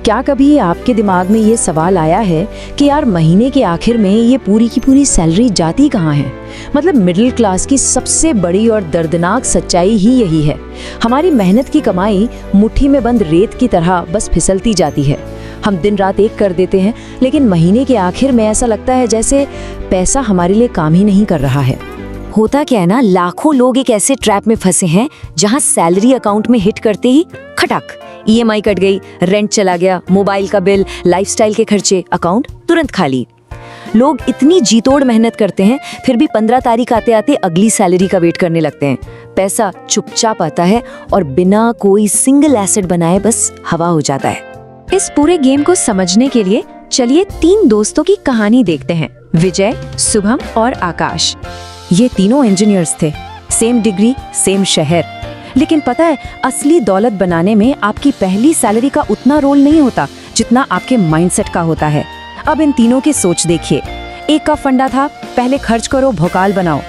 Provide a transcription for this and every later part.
क्या कभी आपके दिमाग में ये सवाल आया है कि यार महीने के आखिर में ये पूरी की पूरी सैलरी जाती कहाँ है? मतलब मिडिल क्लास की सबसे बड़ी और दर्दनाक सच्चाई ही यही है। हमारी मेहनत की कमाई मुट्ठी में बंद रेत की तरह बस फिसलती जाती है। हम दिन रात एक कर देते हैं, लेकिन महीने के आखिर में ऐसा लगता है जैसे पैसा हमारे लिए काम ही नहीं कर रहा है। होता क्या है ना, लाखों लोग एक ऐसे ट्रैप में फंसे हैं जहां सैलरी अकाउंट में हिट करते ही खटक ईएमआई कट गई, रेंट चला गया, मोबाइल का बिल, लाइफस्टाइल के खर्चे, अकाउंट तुरंत खाली। लोग इतनी जीतोड़ मेहनत करते हैं, फिर भी 15 तारीख आते आते अगली सैलरी का वेट करने लगते हैं। पैसा चुपचाप आता है और बिना कोई सिंगल एसेट बनाए बस हवा हो जाता है। इस पूरे गेम को समझने के लिए चलिए 3 दोस्तों की कहानी देखते हैं, विजय, शुभम और आकाश। ये तीनों इंजीनियर्स थे, सेम डिग्री, सेम शहर। लेकिन पता है, असली दौलत बनाने में आपकी पहली सैलरी का उतना रोल नहीं होता जितना आपके माइंडसेट का होता है। अब इन तीनों की सोच देखिए। एक का फंडा था, पहले खर्च करो भोकाल बनाओ।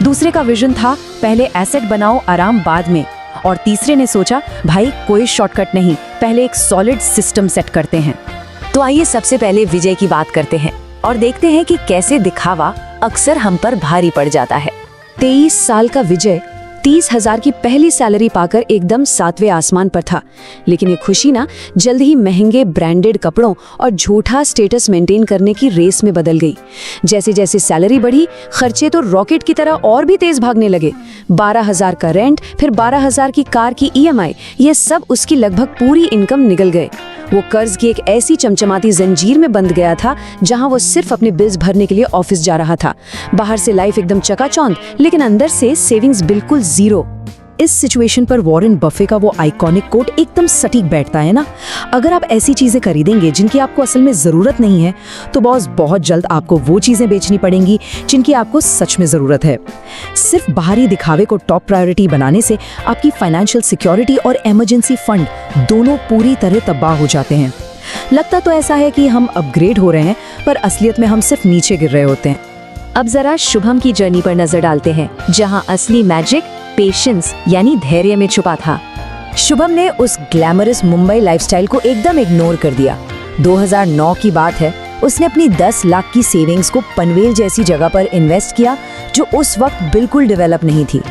दूसरे का विजन था, पहले एसेट बनाओ आराम बाद में। और तीसरे ने सोचा, भाई कोई शॉर्टकट नहीं, पहले एक सॉलिड सिस्टम सेट करते हैं। तो आइए सबसे पहले विजय की बात करते हैं और देखते हैं कि कैसे दिखावा अक्सर हम पर भारी पड़ जाता है। 23 साल का विजय 30,000 की पहली सैलरी पाकर एकदम 7वें आसमान पर था। लेकिन ये खुशी ना जल्द ही महंगे ब्रांडेड कपड़ों और झूठा स्टेटस मेंटेन करने की रेस में बदल गई। जैसे जैसे सैलरी बढ़ी, खर्चे तो रॉकेट की तरह और भी तेज भागने लगे। 12,000 का रेंट, फिर 12,000 की कार की ईएमआई, ये सब उसकी लगभग पूरी इनकम निकल गए। वो कर्ज की एक ऐसी चमचमाती जंजीर में बंध गया था जहां वो सिर्फ अपने बिल्स भरने के लिए ऑफिस जा रहा था। बाहर से लाइफ एकदम चकाचौंध, लेकिन अंदर से सेविंग्स बिल्कुल जीरो। इस सिचुएशन पर वॉरेन बफे का वो आइकॉनिक कोट एकदम सटीक बैठता है ना, अगर आप ऐसी चीजें खरीदेंगे जिनकी आपको असल में जरूरत नहीं है, तो बॉस बहुत जल्द आपको वो चीजें बेचनी पड़ेंगी जिनकी आपको सच में जरूरत है। सिर्फ बाहरी दिखावे को टॉप प्रायोरिटी बनाने से आपकी फाइनेंशियल सिक्योरिटी और इमरजेंसी फंड दोनों पूरी तरह तबाह हो जाते हैं। लगता तो ऐसा है कि हम अपग्रेड हो रहे हैं, पर असलियत में हम सिर्फ नीचे गिर रहे होते हैं। अब जरा शुभम की जर्नी पर नजर डालते हैं, जहां असली मैजिक पेशेंस यानी धैर्य में छुपा था। शुभम ने उस ग्लैमरस मुंबई लाइफस्टाइल को एकदम इग्नोर कर दिया। 2009 की बात है, उसने अपनी 10 लाख की सेविंग्स को पनवेल जैसी जगह पर इन्वेस्ट किया जो उस वक्त बिल्कुल डेवलप नहीं थी।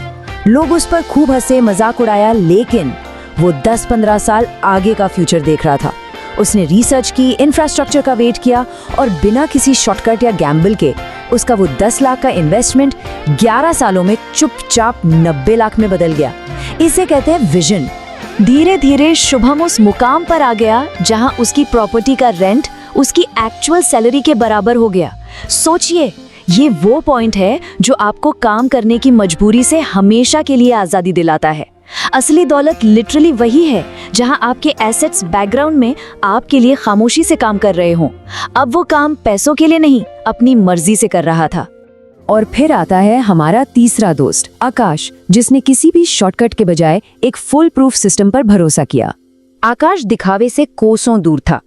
लोग उस पर खूब हंसे, मजाक उड़ाया, लेकिन वो 10-15 साल आगे का फ्यूचर देख रहा था। उसने रिसर्च की, इंफ्रास्ट्रक्चर का वेट किया और बिना किसी शॉर्टकट या गैम्बल के उसका वो 10 लाख का इन्वेस्टमेंट 11 सालों में चुपचाप 90 लाख में बदल गया। इसे कहते हैं विजन। धीरे धीरे शुभम उस मुकाम पर आ गया जहां उसकी प्रॉपर्टी का रेंट उसकी एक्चुअल सैलरी के बराबर हो गया। सोचिए, ये वो पॉइंट है जो आपको काम करने की मजबूरी से हमेशा के लिए आजादी दिलाता है। असली दौलत लिटरली वही है जहां आपके एसेट्स बैकग्राउंड में आपके लिए खामोशी से काम कर रहे हों। अब वो काम पैसों के लिए नहीं, अपनी मर्जी से कर रहा था। और फिर आता है हमारा तीसरा दोस्त आकाश, जिसने किसी भी शॉर्टकट के बजाय एक फुल प्रूफ सिस्टम पर भरोसा किया। आकाश दिखावे से कोसों दूर था।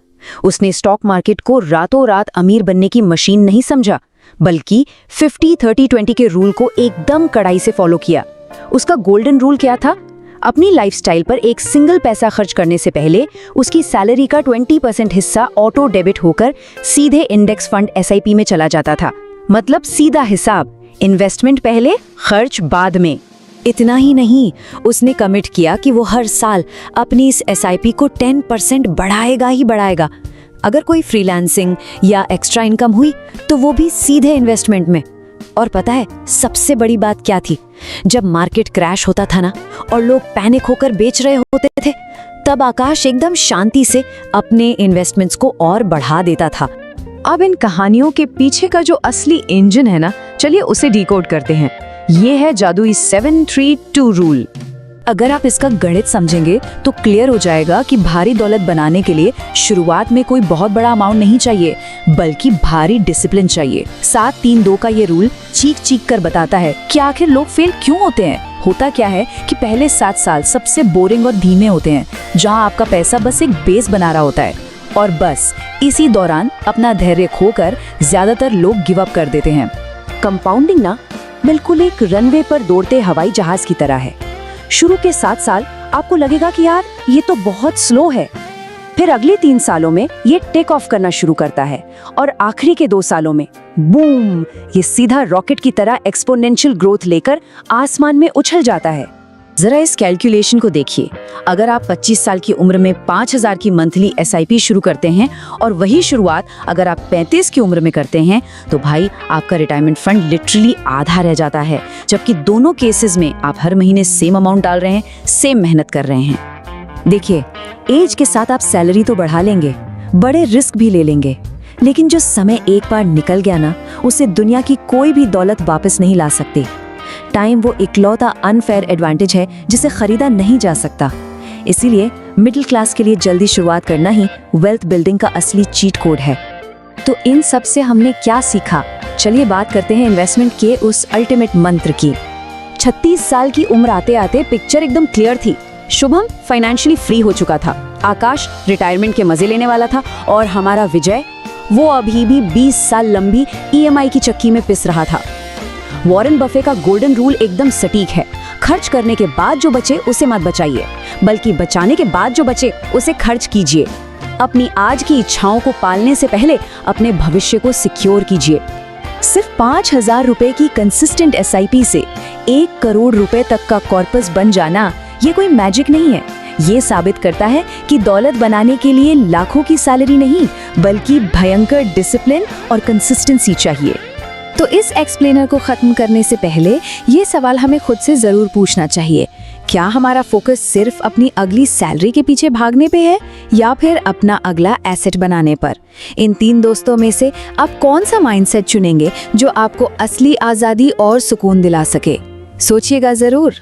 उसने स्टॉक मार्केट को रातों रात अमीर बनने की मशीन नहीं समझा, बल्कि 50-30-20 के रूल को एकदम कड़ाई से फॉलो किया। उसका गोल्डन रूल क्या था? अपनी लाइफस्टाइल पर एक सिंगल पैसा खर्च करने से पहले उसकी सैलरी का 20% हिस्सा ऑटो डेबिट होकर सीधे इंडेक्स फंड एसआईपी में चला जाता था। मतलब सीधा हिसाब, इन्वेस्टमेंट पहले, खर्च बाद में। इतना ही नहीं, उसने कमिट किया कि वो हर साल अपनी इस एसआईपी को 10% बढ़ाएगा ही बढ़ाएगा। अगर कोई फ्रीलांसिंग या एक्स्ट्रा इनकम हुई तो वो भी सीधे इन्वेस्टमेंट में। और पता है सबसे बड़ी बात क्या थी? जब मार्केट क्रैश होता था ना और लोग पैनिक होकर बेच रहे होते थे, तब आकाश एकदम शांति से अपने इन्वेस्टमेंट्स को और बढ़ा देता था। अब इन कहानियों के पीछे का जो असली इंजन है ना, चलिए उसे डिकोड करते हैं। ये है जादुई 7-3-2 रूल। अगर आप इसका गणित समझेंगे तो क्लियर हो जाएगा कि भारी दौलत बनाने के लिए शुरुआत में कोई बहुत बड़ा अमाउंट नहीं चाहिए, बल्कि भारी डिसिप्लिन चाहिए। 7-3-2 का ये रूल चीख चीख कर बताता है कि आखिर लोग फेल क्यों होते हैं। होता क्या है कि पहले 7 साल सबसे बोरिंग और धीमे होते हैं, जहां आपका पैसा बस एक बेस बना रहा होता है। और बस इसी दौरान अपना धैर्य खोकर ज्यादातर लोग गिव अप कर देते हैं। कंपाउंडिंग ना बिल्कुल एक रनवे पर दौड़ते हवाई जहाज की तरह है। शुरू के 7 साल आपको लगेगा कि यार ये तो बहुत स्लो है, फिर अगले 3 सालों में ये टेक ऑफ करना शुरू करता है और आखिरी के 2 सालों में बूम, ये सीधा रॉकेट की तरह एक्सपोनेंशियल ग्रोथ लेकर आसमान में उछल जाता है। जरा इस कैलकुलेशन को देखिए। अगर आप 25 साल की उम्र में 5,000 की मंथली SIP शुरू करते हैं और वही शुरुआत अगर आप 35 की उम्र में करते हैं तो भाई आपका रिटायरमेंट फंड लिटरली आधा रह जाता है, जबकि दोनों केसेस में आप हर महीने सेम अमाउंट डाल रहे हैं, सेम मेहनत कर रहे हैं। देखिए, एज के साथ आप सैलरी तो बढ़ा लेंगे, बड़े रिस्क भी ले लेंगे, लेकिन जो समय एक बार निकल गया ना, उसे दुनिया की कोई भी दौलत वापस नहीं ला सकती। टाइम वो इकलौता अनफेयर एडवांटेज है जिसे खरीदा नहीं जा सकता। इसीलिए मिडिल क्लास के लिए जल्दी शुरुआत करना ही वेल्थ बिल्डिंग का असली चीट कोड है। तो इन सब से हमने क्या सीखा? चलिए बात करते हैं इन्वेस्टमेंट के उस अल्टीमेट मंत्र की। 36 साल की उम्र आते आते पिक्चर एकदम क्लियर थी। शुभम फाइनेंशियली फ्री हो चुका था, आकाश रिटायरमेंट के मजे लेने वाला था और हमारा विजय, वो अभी भी 20 साल लंबी EMI की चक्की में पिस रहा था। वॉरेन बफे का गोल्डन रूल एकदम सटीक है, खर्च करने के बाद जो बचे उसे मत बचाइए, बल्कि बचाने के बाद जो बचे उसे खर्च कीजिए। अपनी आज की इच्छाओं को पालने से पहले अपने भविष्य को सिक्योर कीजिए। सिर्फ 5,000 रुपए की कंसिस्टेंट SIP से 1 करोड़ रुपए तक का कॉर्पस बन जाना ये कोई मैजिक नहीं है। ये साबित करता है कि दौलत बनाने के लिए लाखों की सैलरी नहीं, बल्कि भयंकर डिसिप्लिन और कंसिस्टेंसी चाहिए। तो इस एक्सप्लेनर को खत्म करने से पहले ये सवाल हमें खुद से जरूर पूछना चाहिए, क्या हमारा फोकस सिर्फ अपनी अगली सैलरी के पीछे भागने पे है या फिर अपना अगला एसेट बनाने पर? इन 3 दोस्तों में से आप कौन सा माइंडसेट चुनेंगे जो आपको असली आजादी और सुकून दिला सके? सोचिएगा जरूर।